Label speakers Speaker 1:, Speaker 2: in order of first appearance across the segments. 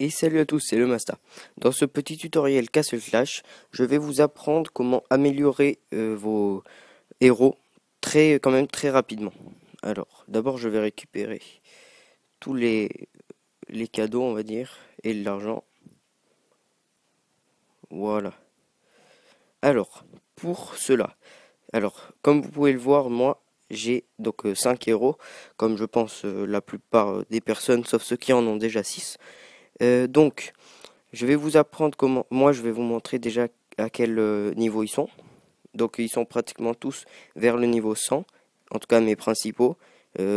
Speaker 1: Et salut à tous, c'est le Masta. Dans ce petit tutoriel Castle Clash, je vais vous apprendre comment améliorer vos héros quand même très rapidement. Alors, d'abord je vais récupérer tous les cadeaux, on va dire, et l'argent. Voilà. Alors, pour cela, comme vous pouvez le voir, moi j'ai donc 5 héros, comme je pense la plupart des personnes, sauf ceux qui en ont déjà 6. Donc, je vais vous apprendre comment. Moi, je vais vous montrer déjà à quel niveau ils sont. Donc, ils sont pratiquement tous vers le niveau 100. En tout cas, mes principaux.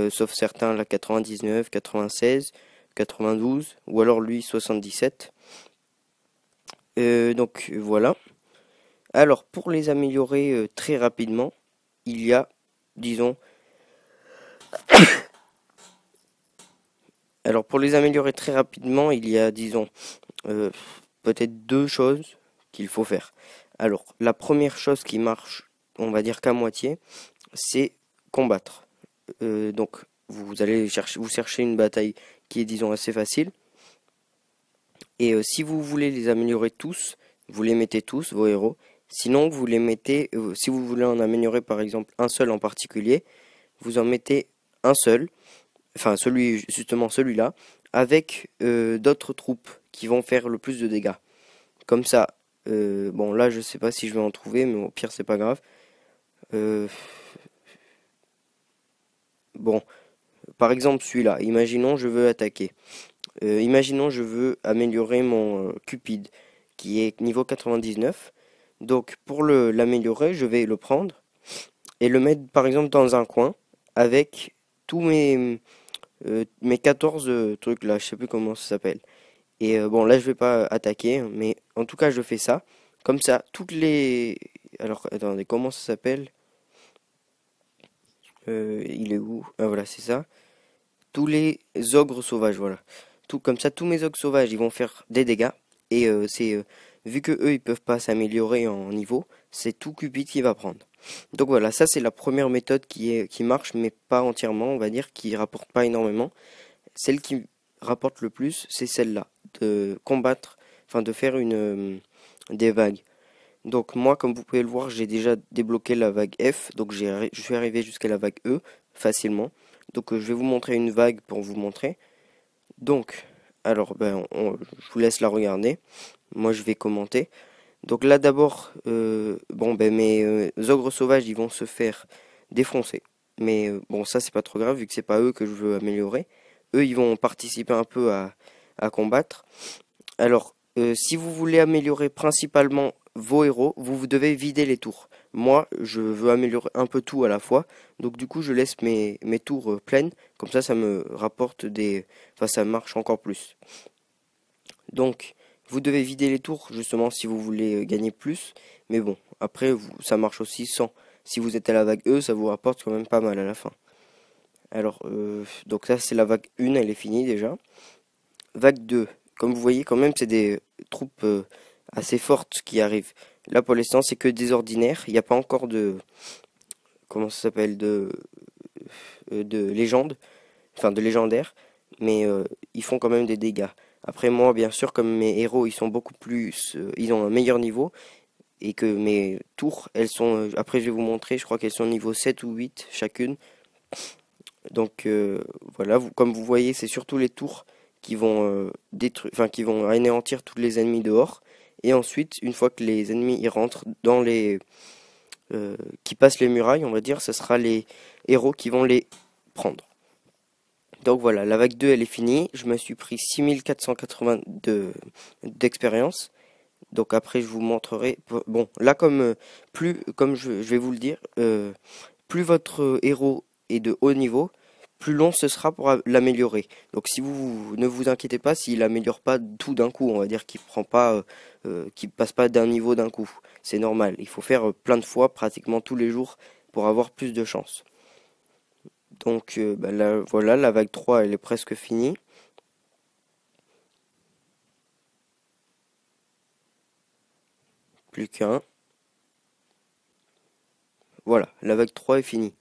Speaker 1: Sauf certains, la 99, 96, 92. Ou alors lui, 77. Donc, voilà. Alors, pour les améliorer très rapidement, il y a, disons. Alors, pour les améliorer très rapidement, il y a, disons, euh, peut-être deux choses qu'il faut faire. Alors, la première chose qui marche, on va dire qu'à moitié, c'est combattre. Donc, vous allez chercher une bataille qui est, disons, assez facile. Et si vous voulez les améliorer tous, vous les mettez tous, vos héros. Sinon, vous les mettez, si vous voulez en améliorer par exemple un seul en particulier, vous en mettez un seul, enfin justement celui-là, avec d'autres troupes qui vont faire le plus de dégâts. Comme ça, bon là je sais pas si je vais en trouver, mais au pire c'est pas grave. Euh, bon, par exemple celui-là, imaginons je veux attaquer. Imaginons je veux améliorer mon Cupid, qui est niveau 99. Donc pour l'améliorer, je vais le prendre et le mettre par exemple dans un coin avec tous mes 14 trucs là, je sais plus comment ça s'appelle. Et bon là je vais pas attaquer, hein, mais en tout cas je fais ça. Comme ça, toutes les... Alors attendez, comment ça s'appelle? Il est où? Ah voilà, c'est ça. Tous les ogres sauvages, voilà. Tout comme ça, tous mes ogres sauvages, ils vont faire des dégâts. Et vu que eux, ils peuvent pas s'améliorer en niveau, c'est tout Cupid qui va prendre. Donc voilà, ça c'est la première méthode qui marche, mais pas entièrement, on va dire, qui rapporte pas énormément. Celle qui rapporte le plus, c'est celle-là, de combattre, enfin de faire des vagues. Donc moi, comme vous pouvez le voir, j'ai déjà débloqué la vague F, donc je suis arrivé jusqu'à la vague E facilement. Donc je vais vous montrer une vague pour vous montrer. Donc, alors je vous laisse la regarder. Moi, je vais commenter. Donc là, d'abord, bon, ben mes ogres sauvages, ils vont se faire défoncer. Mais bon, ça, c'est pas trop grave vu que c'est pas eux que je veux améliorer. Eux, ils vont participer un peu à combattre. Alors, si vous voulez améliorer principalement vos héros, vous devez vider les tours. Moi, je veux améliorer un peu tout à la fois. Donc du coup, je laisse mes tours pleines. Comme ça me rapporte des... Enfin, ça marche encore plus. Donc, vous devez vider les tours, justement, si vous voulez gagner plus. Mais bon, après, ça marche aussi sans. Si vous êtes à la vague E, ça vous rapporte quand même pas mal à la fin. Alors, donc ça, c'est la vague 1, elle est finie déjà. Vague 2, comme vous voyez, quand même, c'est des troupes assez fortes qui arrivent. Là, pour l'instant, c'est que des ordinaires. Il n'y a pas encore de... Comment ça s'appelle? De légende. Enfin, de légendaire. Mais ils font quand même des dégâts. Après, moi, bien sûr, comme mes héros, ils sont beaucoup plus... ils ont un meilleur niveau. Et que mes tours, elles sont... après, je vais vous montrer. Je crois qu'elles sont niveau 7 ou 8 chacune. Donc voilà, comme vous voyez, c'est surtout les tours qui vont détruire, enfin qui vont anéantir tous les ennemis dehors. Et ensuite, une fois que les ennemis y rentrent dans qui passent les murailles, on va dire, ce sera les héros qui vont les prendre. Donc voilà, la vague 2 elle est finie. Je me suis pris 6480 d'expérience. Donc après, je vous montrerai. Bon, là comme je vais vous le dire, plus votre héros est de haut niveau, plus long ce sera pour l'améliorer. Donc si vous ne vous inquiétez pas s'il améliore pas tout d'un coup, on va dire qu'il prend pas, qu'il passe pas d'un niveau d'un coup. C'est normal. Il faut faire plein de fois, pratiquement tous les jours, pour avoir plus de chance. Donc là, voilà, la vague 3 elle est presque finie. Plus qu'un. Voilà, la vague 3 est finie.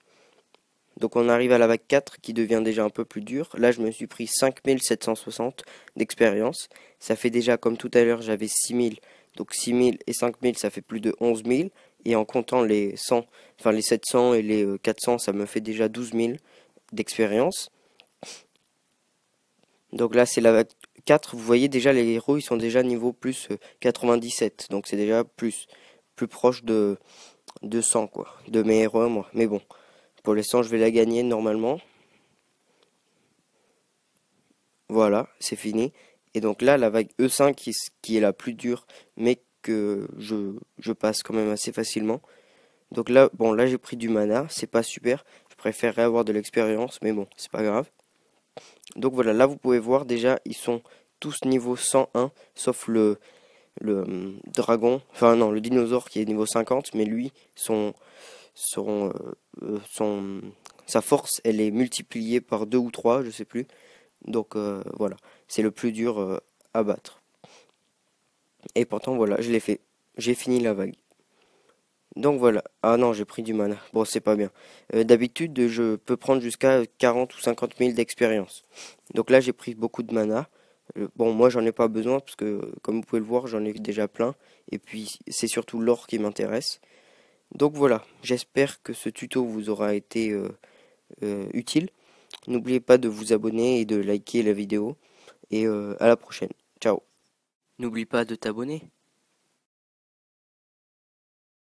Speaker 1: Donc on arrive à la vague 4 qui devient déjà un peu plus dure. Là je me suis pris 5760 d'expérience. Ça fait déjà, comme tout à l'heure, j'avais 6000. Donc 6000 et 5000 ça fait plus de 11 000. Et en comptant les 100, enfin les 700 et les 400, ça me fait déjà 12 000 d'expérience. Donc là c'est la vague 4, vous voyez déjà les héros ils sont déjà niveau plus 97. Donc c'est déjà plus proche de 100 quoi, de mes héros à moi. Mais bon, pour l'instant je vais la gagner normalement. Voilà, c'est fini. Et donc là, la vague E5 qui est la plus dure, mais que je passe quand même assez facilement. Donc là, bon, là j'ai pris du mana, c'est pas super. Je préférerais avoir de l'expérience, mais bon, c'est pas grave. Donc voilà, là vous pouvez voir déjà, ils sont tous niveau 101, sauf le dragon, enfin non, le dinosaure qui est niveau 50, mais lui, son, son, sa force, elle est multipliée par 2 ou 3, je sais plus. Donc voilà, c'est le plus dur à battre. Et pourtant voilà, je l'ai fait. J'ai fini la vague. Donc voilà. Ah non, j'ai pris du mana. Bon, c'est pas bien. D'habitude, je peux prendre jusqu'à 40 ou 50 000 d'expérience. Donc là, j'ai pris beaucoup de mana. Bon, moi, j'en ai pas besoin parce que, comme vous pouvez le voir, j'en ai déjà plein. Et puis, c'est surtout l'or qui m'intéresse. Donc voilà, j'espère que ce tuto vous aura été utile. N'oubliez pas de vous abonner et de liker la vidéo. Et à la prochaine. Ciao. N'oublie pas de t'abonner.